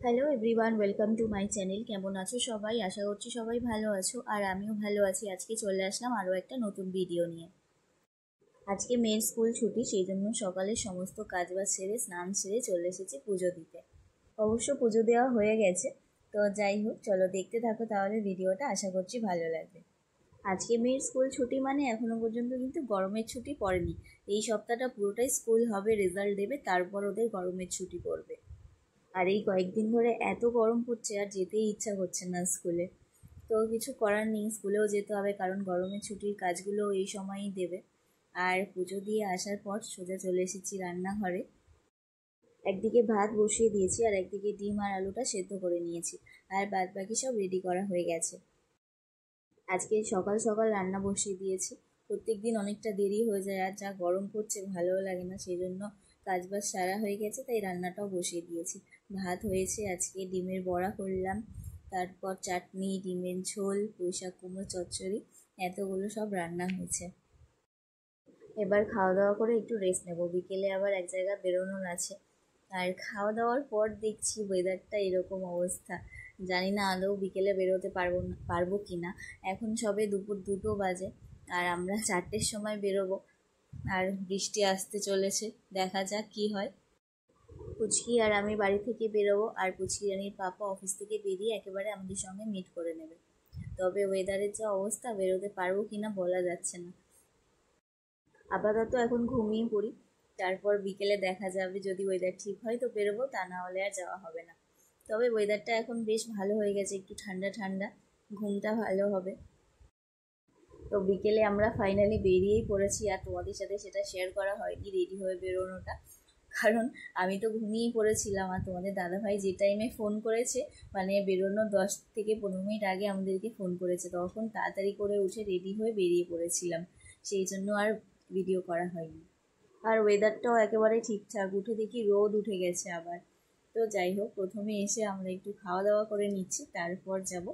Hello everyone, welcome to my channel. কেমন আছো সবাই? আশা করছি সবাই ভালো আছো, আর আমিও ভালো আছি। আজকে চলে আসলাম আরও একটা নতুন ভিডিও নিয়ে। আজকে মেয়ের স্কুল ছুটি, সেই জন্য সকালে সমস্ত কাজবাজ সেরে স্নান সেরে চলে এসেছি পুজো দিতে। অবশ্য পুজো দেওয়া হয়ে গেছে, তো যাই হোক, চলো দেখতে থাকো তাহলে ভিডিওটা, আশা করছি ভালো লাগবে। আজকে মেয়ের স্কুল ছুটি মানে এখনো পর্যন্ত কিন্তু গরমের ছুটি পড়েনি। এই সপ্তাহটা পুরোটাই স্কুল হবে, রেজাল্ট দেবে, তারপর ওদের গরমের ছুটি পড়বে। আর এই কয়েকদিন ধরে এত গরম পড়ছে আর যেতেই ইচ্ছা করছে না স্কুলে। তো কিছু করার নেই, স্কুলেও যেতে হবে, কারণ গরমের ছুটির কাজগুলো এই সময়ই দেবে। আর পুজো দিয়ে আসার পর সোজা চলে এসেছি রান্নাঘরে। একদিকে ভাত বসিয়ে দিয়েছি আর একদিকে ডিম আর আলুটা সেদ্ধ করে নিয়েছি, আর বাদ বাকি সব রেডি করা হয়ে গেছে। আজকে সকাল সকাল রান্না বসিয়ে দিয়েছি। প্রত্যেকদিন অনেকটা দেরি হয়ে যায়, আর যা গরম পড়ছে ভালোও লাগে না, সেই জন্য কাজবাজ সারা হয়ে গেছে, তাই রান্নাটাও বসিয়ে দিয়েছি। ভাত হয়েছে, আজকে ডিমের বড়া করলাম, তারপর চাটনি, ডিমের ঝোল, পুঁইশাক কুমড়ো চচ্চড়ি, এতগুলো সব রান্না হয়েছে। এবার খাওয়া দাওয়া করে একটু রেস্ট নেবো, বিকেলে আবার এক জায়গায় বেরোনোর আছে। আর খাওয়া দাওয়ার পর দেখছি ওয়েদারটা এরকম অবস্থা, জানি না আদৌ বিকেলে বেরোতে পারবো কি না। এখন সবে দুপুর 2টো বাজে, আর আমরা 4টের সময় বেরোবো, আর বৃষ্টি আসতে চলেছে, দেখা যাক কি হয়। পুচকি আর আমি বাড়ি থেকে বেরোবো, আর পুচকি রানীর পাপা অফিস থেকে বেরিয়ে একেবারে আমাদের সঙ্গে মিট করে নেবে। তবে ওয়েদারের যা অবস্থা, বেরোতে পারবো কিনা বলা যাচ্ছে না। আপাতত এখন ঘুমিয়ে পড়ি, তারপর বিকেলে দেখা যাবে, যদি ওয়েদার ঠিক হয় তো বেরোবো, তা না হলে আর যাওয়া হবে না। তবে ওয়েদারটা এখন বেশ ভালো হয়ে গেছে, একটু ঠান্ডা ঠান্ডা, ঘুমটা ভালো হবে। তো বিকেলে আমরা ফাইনালি বেরিয়েই পড়েছি, আর তোমাদের সাথে সেটা শেয়ার করা হয়নি রেডি হয়ে বেরোনোটা, কারণ আমি তো ঘুমিয়েই পড়েছিলাম। আর তোমাদের দাদাভাই যে টাইমে ফোন করেছে, মানে বেরোনোর 10 থেকে 15 মিনিট আগে আমাদেরকে ফোন করেছে, তখন তাড়াতাড়ি করে উঠে রেডি হয়ে বেরিয়ে পড়েছিলাম, সেই জন্য আর ভিডিও করা হয়নি। আর ওয়েদারটাও একেবারে ঠিকঠাক, উঠে দেখি রোদ উঠে গেছে আবার। তো যাই হোক, প্রথমে এসে আমরা একটু খাওয়া দাওয়া করে নিচ্ছি, তারপর যাব।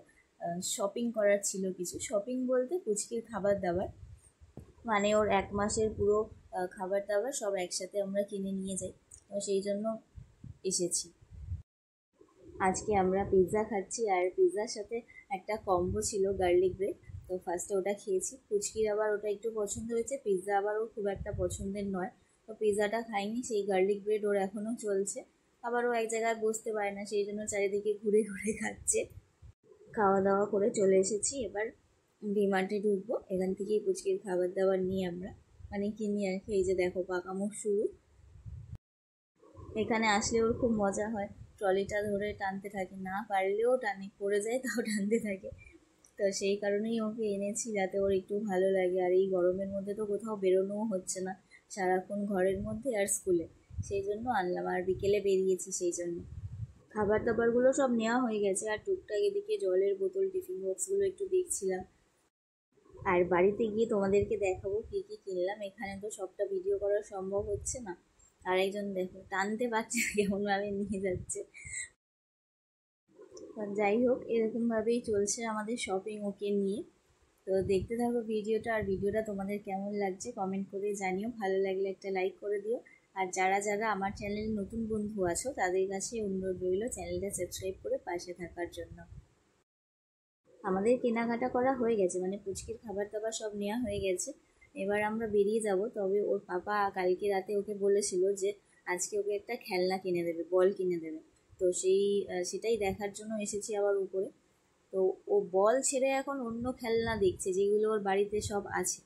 শপিং করার ছিল কিছু, শপিং বলতে পুচকির খাবার দাবার, মানে ওর 1 মাসের পুরো খাবার দাবার সব একসাথে আমরা কিনে নিয়ে যাই, তো সেই জন্য এসেছি। আজকে আমরা পিৎজা খাচ্ছি, আর পিৎজার সাথে একটা কম্বো ছিল গার্লিক ব্রেড, তো ফার্স্টে ওটা খেয়েছি। পুচকির আবার ওটা একটু পছন্দ হয়েছে, পিৎজা আবার ওর খুব একটা পছন্দের নয়, তো পিৎজাটা খাইনি। সেই গার্লিক ব্রেড ওর এখনও চলছে, আবার ও এক জায়গায় বসতে পারে না, সেই জন্য চারিদিকে ঘুরে ঘুরে খাচ্ছে। খাওয়া দাওয়া করে চলে এসেছি, এবার ডিমার্টে ঢুকবো, এখান থেকেই পুচকির খাবার দাবার নিই আমরা, মানে কিনি আর কি। এই যে দেখো পাকামো শুরু। এখানে আসলে ওর খুব মজা হয়, ট্রলিটা ধরে টানতে থাকে, না পারলেও টানে, পড়ে যায় তাও টানতে থাকে। তো সেই কারণেই ওকে এনেছি, যাতে ওর একটু ভালো লাগে। আর এই গরমের মধ্যে তো কোথাও বেরোনোও হচ্ছে না, সারাক্ষণ ঘরের মধ্যে আর স্কুলে, সেই জন্য আনলাম। আর বিকেলে বেরিয়েছি সেই জন্য। খাবার দাবারগুলো সব নেওয়া হয়ে গেছে, আর টুকটাক এদিকে জলের বোতল, টিফিন বক্সগুলো একটু দেখছিলাম। আর বাড়িতে গিয়ে তোমাদেরকে দেখাবো কী কী কিনলাম, এখানে তো সবটা ভিডিও করা সম্ভব হচ্ছে না। আর একজন দেখো টানতে পারছে না, কেমনভাবে নিয়ে যাচ্ছে। যাই হোক, এরকমভাবেই চলছে আমাদের শপিং ওকে নিয়ে। তো দেখতে থাকো ভিডিওটা, আর ভিডিওটা তোমাদের কেমন লাগছে কমেন্ট করে জানিও, ভালো লাগলে একটা লাইক করে দিও। আর যারা যারা আমার চ্যানেলে নতুন বন্ধু আছো, তাদের কাছে অনুরোধ রইল চ্যানেলটা সাবস্ক্রাইব করে পাশে থাকার জন্য। আমাদের কেনাকাটা করা হয়ে গেছে, মানে পুচকির খাবার দাবার সব নেওয়া হয়ে গেছে। এবার আমরা বেরিয়ে যাব, তবে ওর পাপা কালকে রাতে ওকে বলেছিল যে আজকে ওকে একটা খেলনা কিনে দেবে, বল কিনে দেবে। তো সেটাই দেখার জন্য এসেছি আবার উপরে। তো ও বল ছেড়ে এখন অন্য খেলনা দেখছে, যেগুলো ওর বাড়িতে সব আছে,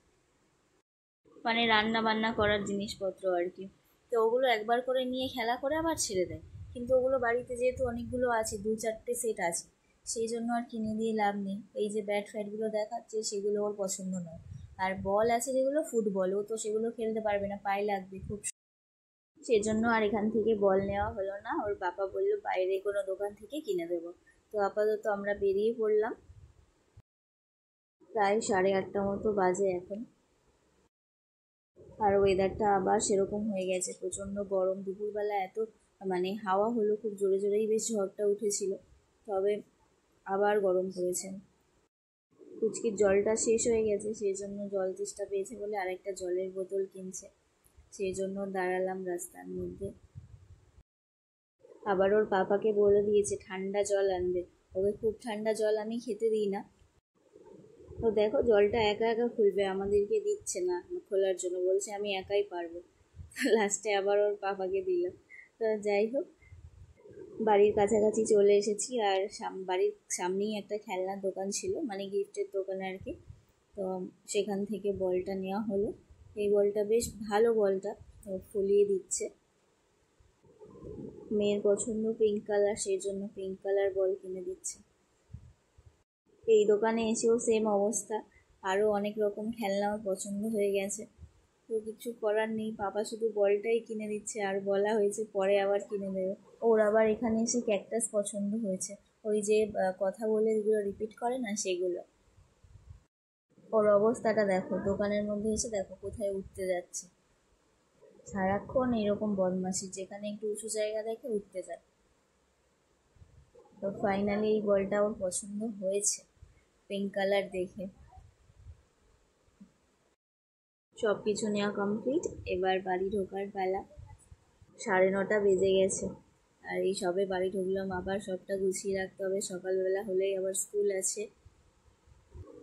মানে রান্না বান্না করার জিনিসপত্র আর কি। তো ওগুলো একবার করে নিয়ে খেলা করে আবার ছেড়ে দেয়, কিন্তু ওগুলো বাড়িতে যেহেতু অনেকগুলো আছে, 2-4টে সেট আছে, সেই জন্য আর কিনে দিয়ে লাভ নেই। এই যে ব্যাট ফ্যাটগুলো দেখাচ্ছে, সেগুলো ওর পছন্দ নয়। আর বল আছে যেগুলো ফুটবল, ও তো সেগুলো খেলতে পারবে না, পায়ে লাগবে খুব, সেজন্য আর এখান থেকে বল নেওয়া হলো না। ওর বাবা বললো বাইরে কোনো দোকান থেকে কিনে দেবো। তো আপাতত আমরা বেরিয়ে পড়লাম, প্রায় 8:30 মতো বাজে এখন। আর ওয়েদারটা আবার সেরকম হয়ে গেছে, প্রচণ্ড গরম। দুপুরবেলা এত মানে হাওয়া হলো, খুব জোরে জোরেই বেশ ঝড়টা উঠেছিল, তবে আবার গরম পড়েছে। পুচকির জলটা শেষ হয়ে গেছে, সেই জন্য জল তেষ্টা পেয়েছে বলে আরেকটা জলের বোতল কিনছে, সেই জন্য দাঁড়ালাম রাস্তার মধ্যে। আবার ওর পাপাকে বলে দিয়েছে ঠান্ডা জল আনবে। ওকে খুব ঠান্ডা জল আমি খেতে দিই না। তো দেখো জলটা একা একা খুলবে, আমাদেরকে দিচ্ছে না খোলার জন্য, বলছে আমি একাই পারবো। লাস্টে আবার ওর পাপাকে দিল। তো যাই হোক, বাড়ির কাছাকাছি চলে এসেছি। আর বাড়ির সামনেই একটা খেলনার দোকান ছিল, মানে গিফটের দোকান আর কি। তো সেখান থেকে বলটা নেওয়া হলো। এই বলটা বেশ ভালো, বলটা ফুলিয়ে দিচ্ছে। মেয়ের পছন্দ পিঙ্ক কালার, সেই জন্য পিঙ্ক কালার বল কিনে দিচ্ছে। এই দোকানে এসেও সেম অবস্থা, আরও অনেক রকম খেলনাও পছন্দ হয়ে গেছে। তো কিছু করার নেই, পাপা শুধু বলটাই কিনে দিচ্ছে, আর বলা হয়েছে পরে আবার কিনে দেবে। ওর আবার এখানে এসে ক্যাকটাস পছন্দ হয়েছে, ওই যে কথা বলে যেগুলো রিপিট করে না, সেগুলো। ওর অবস্থাটা দেখো, দোকানের মধ্যে এসে দেখো কোথায় উঠতে যাচ্ছে। সারাক্ষণ এরকম বদমাশি, যেখানে একটু উঁচু জায়গা দেখে উঠতে যায়। তো ফাইনালি এই বলটা ওর পছন্দ হয়েছে পিঙ্ক কালার দেখে। সব কিছু নেওয়া কমপ্লিট, এবার বাড়ি ঢোকার পালা। 9:30 বেজে গেছে, আর এই সবে বাড়ি ঢুকলাম। আবার সবটা গুছিয়ে রাখতে হবে, সকালবেলা হলেই আবার স্কুল আছে।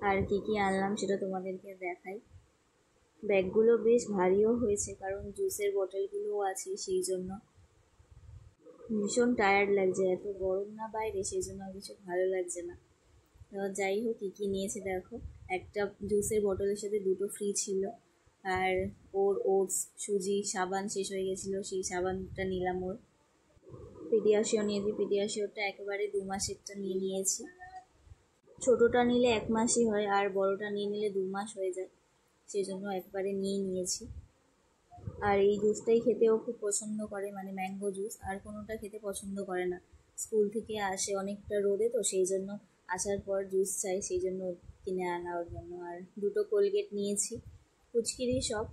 আর কি কি আনলাম সেটা তোমাদেরকে দেখাই। ব্যাগগুলো বেশ ভারীও হয়েছে, কারণ জুসের বোতলগুলোও আছে, সেই জন্য। ভীষণ টায়ার্ড লাগছে, এত গরম না বাইরে, সেই জন্য কিছু ভালো লাগছে না। যাই হোক, কী কী নিয়েছে দেখো। একটা জুসের বোতলের সাথে 2টো ফ্রি ছিল। আর ওর ওটস, সুজি, সাবান শেষ হয়ে গেছিলো, সেই সাবানটা নিলাম ওর। পিডিয়াশিওর নিয়েছি, পিডিয়াশিওরটা একেবারে 2 মাসেরটা নিয়েছি। ছোটোটা নিলে 1 মাসই হয়, আর বড়োটা নিলে 2 মাস হয়ে যায়, সেই জন্য একবারে নিয়েছি। আর এই জুসটাই খেতেও খুব পছন্দ করে, মানে ম্যাঙ্গো জুস, আর কোনোটা খেতে পছন্দ করে না। স্কুল থেকে আসে অনেকটা রোদে, তো সেই জন্য আসার পর জুস চাই, সেই জন্য কিনে আনা ওর জন্য। আর 2টো কোলগেট নিয়েছি, কুচকিরই সব।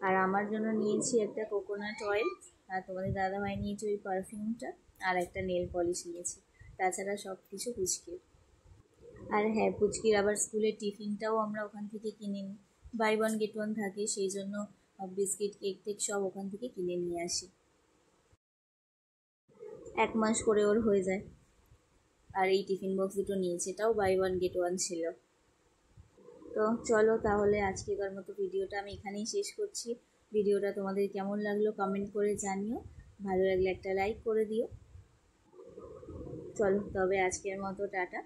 আর আমার জন্য নিয়েছি একটা কোকোনাট অয়েল, আর তোমাদের দাদাভাই নিয়েছি ওই পারফিউমটা, আর একটা নেল পলিশ নিয়েছি। তাছাড়া সব কিছু পুচকির। আর হ্যাঁ, পুচকির আবার স্কুলের টিফিনটাও আমরা ওখান থেকে কিনে নিই, বাই ওয়ান গেট ওয়ান থাকে, সেই জন্য বিস্কিট, কেক টেক সব ওখান থেকে কিনে নিয়ে আসি। 1 মাস করে ওর হয়ে যায়। আর এই টিফিন বক্স 2টো নিয়েছি, এটাও বাই ওয়ান গেট ওয়ান ছিল। তো চলো তাহলে আজকেকার মতো ভিডিওটা আমি এখানেই শেষ করছি। ভিডিওটা তোমাদের কেমন লাগলো কমেন্ট করে জানিও, ভালো লাগলে একটা লাইক করে দিও। চলো তবে আজকের মতো টাটা।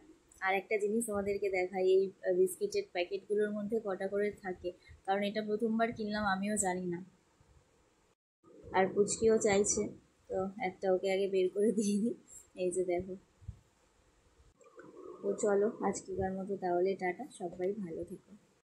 আর একটা জিনিস তোমাদেরকে দেখাই, এই বিস্কিটের প্যাকেটগুলোর মধ্যে কটা করে থাকে, কারণ এটা প্রথমবার কিনলাম, আমিও জানি না। আর পুচকিও চাইছে, তো একটা ওকে আগে বের করে দিয়ে দিই। এই যে দেখো। তো চলো আজকেকার মতো তাহলে টাটা, সবাই ভালো থেকো।